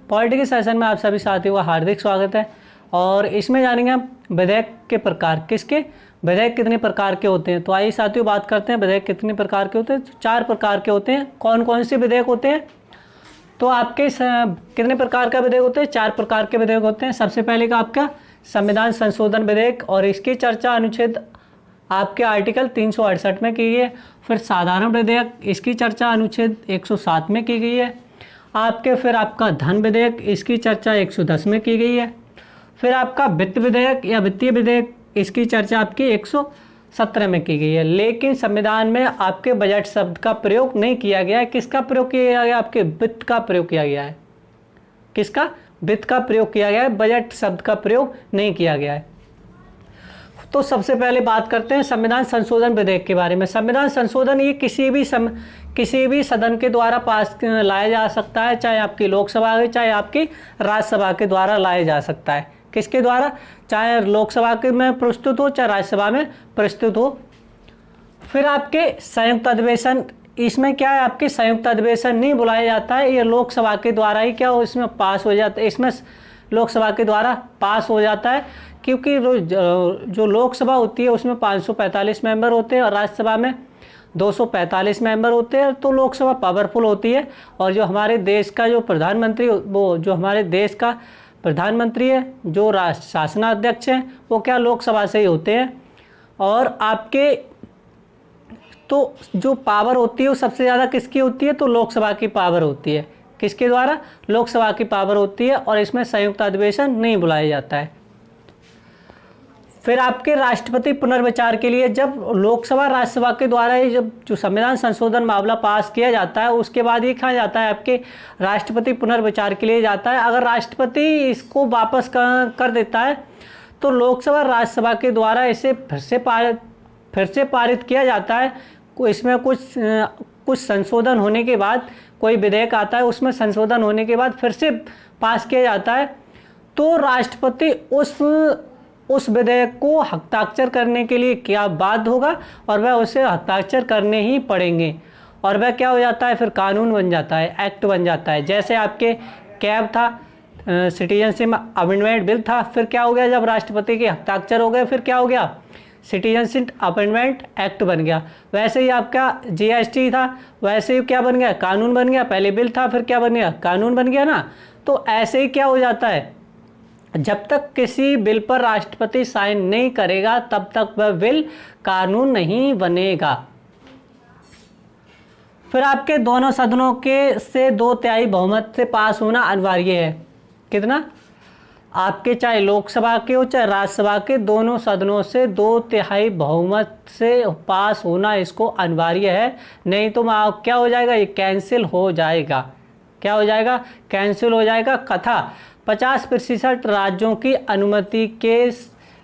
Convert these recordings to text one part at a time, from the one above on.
Polity के session में आप सभी साथियों का हार्दिक स्वागत है। और इसमें जानेंगे हम विधेयक के प्रकार। किसके विधेयक कितने प्रकार के होते हैं? तो आइए साथियों बात करते हैं विधेयक कितने प्रकार के होते हैं। तो 4 प्रकार के होते हैं। कौन कौन से विधेयक होते हैं? तो आपके कितने प्रकार का विधेयक होते हैं? 4 प्रकार के विधेयक होते हैं। सबसे पहले का आपका संविधान संशोधन विधेयक, और इसकी चर्चा अनुच्छेद आपके आर्टिकल 368 में की गई है। फिर साधारण विधेयक, इसकी चर्चा अनुच्छेद 107 में की गई है। फिर आपका धन विधेयक, इसकी चर्चा 110 में की गई है। फिर आपका वित्त विधेयक या वित्तीय विधेयक, इसकी चर्चा आपकी 117 में की गई है। लेकिन संविधान में आपके बजट शब्द का प्रयोग नहीं किया गया है। किसका प्रयोग किया गया? आपके वित्त का प्रयोग किया गया है। किसका? वित्त का प्रयोग किया गया है, बजट शब्द का प्रयोग नहीं किया गया है। तो सबसे पहले बात करते हैं संविधान संशोधन विधेयक के बारे में। संविधान संशोधन ये किसी भी सदन के द्वारा पास लाया जा सकता है, चाहे आपकी लोकसभा हो चाहे आपकी राज्यसभा के द्वारा लाया जा सकता है। किसके द्वारा? चाहे लोकसभा के में प्रस्तुत हो चाहे राज्यसभा में प्रस्तुत हो। फिर आपके संयुक्त अधिवेशन, इसमें क्या है, आपके संयुक्त अधिवेशन नहीं बुलाया जाता है, ये लोकसभा के द्वारा ही क्या हो इसमें पास हो जाता है। इसमें लोकसभा के द्वारा पास हो जाता है, क्योंकि जो लोकसभा होती है उसमें 545 मेंबर होते हैं और राज्यसभा में 245 मेंबर होते हैं। तो लोकसभा पावरफुल होती है। और जो हमारे देश का जो प्रधानमंत्री, वो जो हमारे देश का प्रधानमंत्री है, जो शासनाध्यक्ष हैं, वो क्या लोकसभा से ही होते हैं। और आपके तो जो पावर होती है वो सबसे ज़्यादा किसकी होती है? तो लोकसभा की पावर होती है। किसके द्वारा? लोकसभा की पावर होती है। और इसमें संयुक्त अधिवेशन नहीं बुलाया जाता है। फिर आपके राष्ट्रपति पुनर्विचार के लिए, जब लोकसभा राज्यसभा के द्वारा ही जब जो संविधान संशोधन मामला पास किया जाता है, उसके बाद ये कहा जाता है आपके राष्ट्रपति पुनर्विचार के लिए जाता है। अगर राष्ट्रपति इसको वापस कर देता है तो लोकसभा राज्यसभा के द्वारा इसे फिर से पारित किया जाता है। इसमें कुछ संशोधन होने के बाद कोई विधेयक आता है, उसमें संशोधन होने के बाद फिर से पास किया जाता है। तो राष्ट्रपति उस विधेयक को हस्ताक्षर करने के लिए क्या बाध्य होगा, और वह उसे हस्ताक्षर करने ही पड़ेंगे। और वह क्या हो जाता है? फिर कानून बन जाता है, एक्ट बन जाता है। जैसे आपके कैब था, सिटीजनशिप अमेंडमेंट बिल था, फिर क्या हो गया? जब राष्ट्रपति के हस्ताक्षर हो गए फिर क्या हो गया? सिटीजनशिप अमेंडमेंट एक्ट बन गया। वैसे ही आपका जीएसटी था, वैसे ही क्या बन गया? कानून बन गया। पहले बिल था, फिर क्या बन गया? कानून बन गया ना। तो ऐसे ही क्या हो जाता है, जब तक किसी बिल पर राष्ट्रपति साइन नहीं करेगा तब तक वह बिल कानून नहीं बनेगा। फिर आपके दोनों सदनों के से 2/3 बहुमत से पास होना अनिवार्य है। कितना? आपके चाहे लोकसभा के हो चाहे राज्यसभा के, दोनों सदनों से 2/3 बहुमत से पास होना इसको अनिवार्य है। नहीं तो क्या हो जाएगा? ये कैंसिल हो जाएगा। क्या हो जाएगा? कैंसिल हो जाएगा। कथा 50% राज्यों की अनुमति के,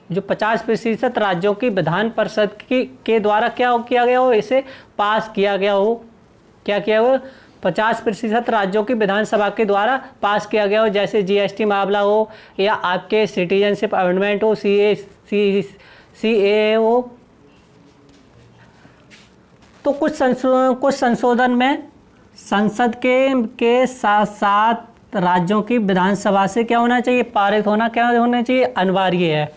जो 50% राज्यों की विधान परिषद के द्वारा क्या किया गया हो, इसे पास किया गया हो। क्या किया हो? 50% राज्यों की विधानसभा के द्वारा पास किया गया हो। जैसे जीएसटी मामला हो या आपके सिटीजनशिप अमेंडमेंट हो, सीए हो। तो कुछ संशोधन में संसद के साथ साथ राज्यों की विधानसभा से क्या होना चाहिए? पारित होना क्या होना चाहिए? अनिवार्य है।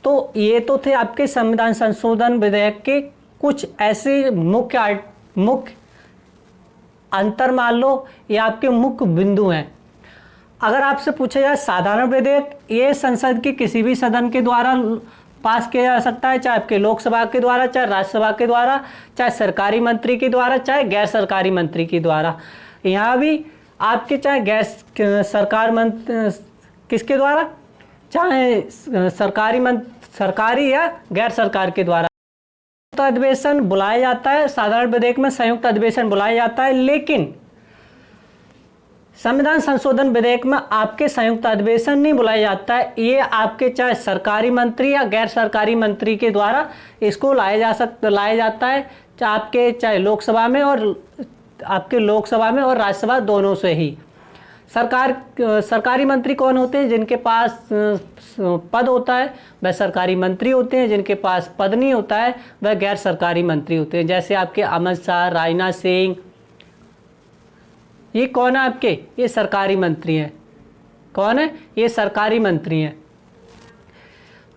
तो ये तो थे आपके संविधान संशोधन विधेयक के कुछ ऐसे मुख्य अंतर मान लो, ये आपके मुख्य बिंदु हैं। अगर आपसे पूछा जाए साधारण विधेयक, ये संसद के किसी भी सदन के द्वारा पास किया जा सकता है, चाहे आपके लोकसभा के द्वारा, चाहे राज्यसभा के द्वारा, चाहे सरकारी मंत्री के द्वारा, चाहे गैर सरकारी मंत्री के द्वारा। यहाँ भी आपके चाहे सरकार मंत्री किसके द्वारा, चाहे सरकारी या गैर सरकार के द्वारा संयुक्त अधिवेशन बुलाया जाता है। साधारण विधेयक में संयुक्त अधिवेशन बुलाया जाता है, लेकिन संविधान संशोधन विधेयक में आपके संयुक्त अधिवेशन नहीं बुलाया जाता है। ये आपके चाहे सरकारी मंत्री या गैर सरकारी मंत्री के द्वारा इसको लाया जाता है, चाहे लोकसभा में और आपके लोकसभा में और राज्यसभा दोनों से ही। सरकारी मंत्री कौन होते हैं? जिनके पास पद होता है वह सरकारी मंत्री होते हैं, जिनके पास पद नहीं होता है वह गैर सरकारी मंत्री होते हैं। जैसे आपके अमित शाह, राजनाथ सिंह, ये कौन है आपके? ये सरकारी मंत्री हैं। कौन है? ये सरकारी मंत्री हैं।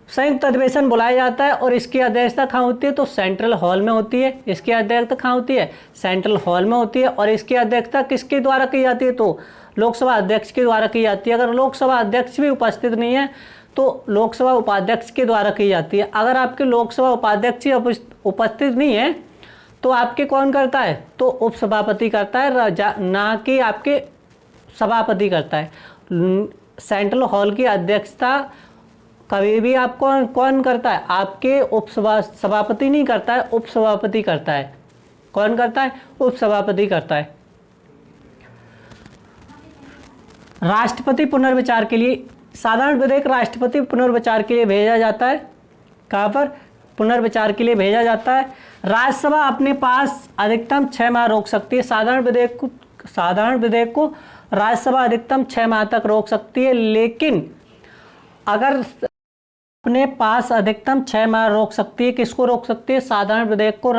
संयुक्त अधिवेशन बुलाया जाता है और इसकी अध्यक्षता कहाँ होती है? तो सेंट्रल हॉल में होती है। इसकी अध्यक्षता कहाँ होती है? सेंट्रल हॉल में होती है। और इसकी अध्यक्षता किसके द्वारा की जाती है? तो लोकसभा अध्यक्ष के द्वारा की जाती है। अगर लोकसभा अध्यक्ष भी उपस्थित नहीं है तो लोकसभा उपाध्यक्ष के द्वारा की जाती है। अगर आपके लोकसभा उपाध्यक्ष ही उपस्थित नहीं है तो आपके कौन करता है? तो उपसभापति करता है, ना कि आपके सभापति करता है। सेंट्रल हॉल की अध्यक्षता कभी भी आपको कौन करता है? आपके सभापति नहीं करता है, उपसभापति करता है। कौन करता है? उपसभापति करता है। राष्ट्रपति पुनर्विचार के लिए, साधारण विधेयक राष्ट्रपति पुनर्विचार के लिए भेजा जाता है। कहाँ पर? पुनर्विचार के लिए भेजा जाता है। राज्यसभा अपने पास अधिकतम 6 माह रोक सकती है। साधारण विधेयक को राज्यसभा अधिकतम 6 माह तक रोक सकती है, लेकिन अगर अपने पास अधिकतम 6 माह रोक सकती है, किसको रोक सकती है? साधारण विधेयक को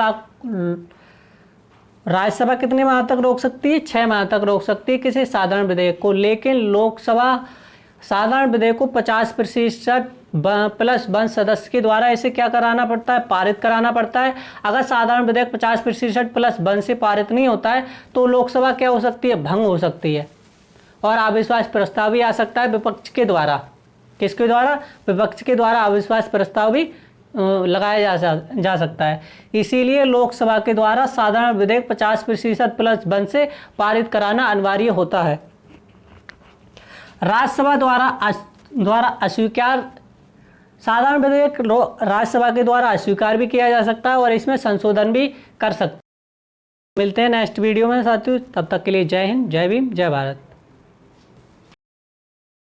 राज्यसभा कितने माह तक रोक सकती है? 6 माह तक रोक सकती है। किसी साधारण विधेयक को। लेकिन लोकसभा साधारण विधेयक को 50% प्लस 1 सदस्य के द्वारा इसे क्या कराना पड़ता है? पारित कराना पड़ता है। अगर साधारण विधेयक 50% प्लस 1 से पारित नहीं होता है तो लोकसभा क्या हो सकती है? भंग हो सकती है और अविश्वास प्रस्ताव भी आ सकता है विपक्ष के द्वारा। किसके द्वारा? विपक्ष के द्वारा अविश्वास प्रस्ताव भी लगाया जा सकता है। इसीलिए लोकसभा के द्वारा साधारण विधेयक 50% प्लस 1 से पारित कराना अनिवार्य होता है। राज्यसभा द्वारा अस्वीकार, साधारण विधेयक राज्यसभा के द्वारा अस्वीकार भी किया जा सकता है और इसमें संशोधन भी कर सकते हैं। मिलते हैं नेक्स्ट वीडियो में साथियों, तब तक के लिए जय हिंद, जय भीम, जय भारत।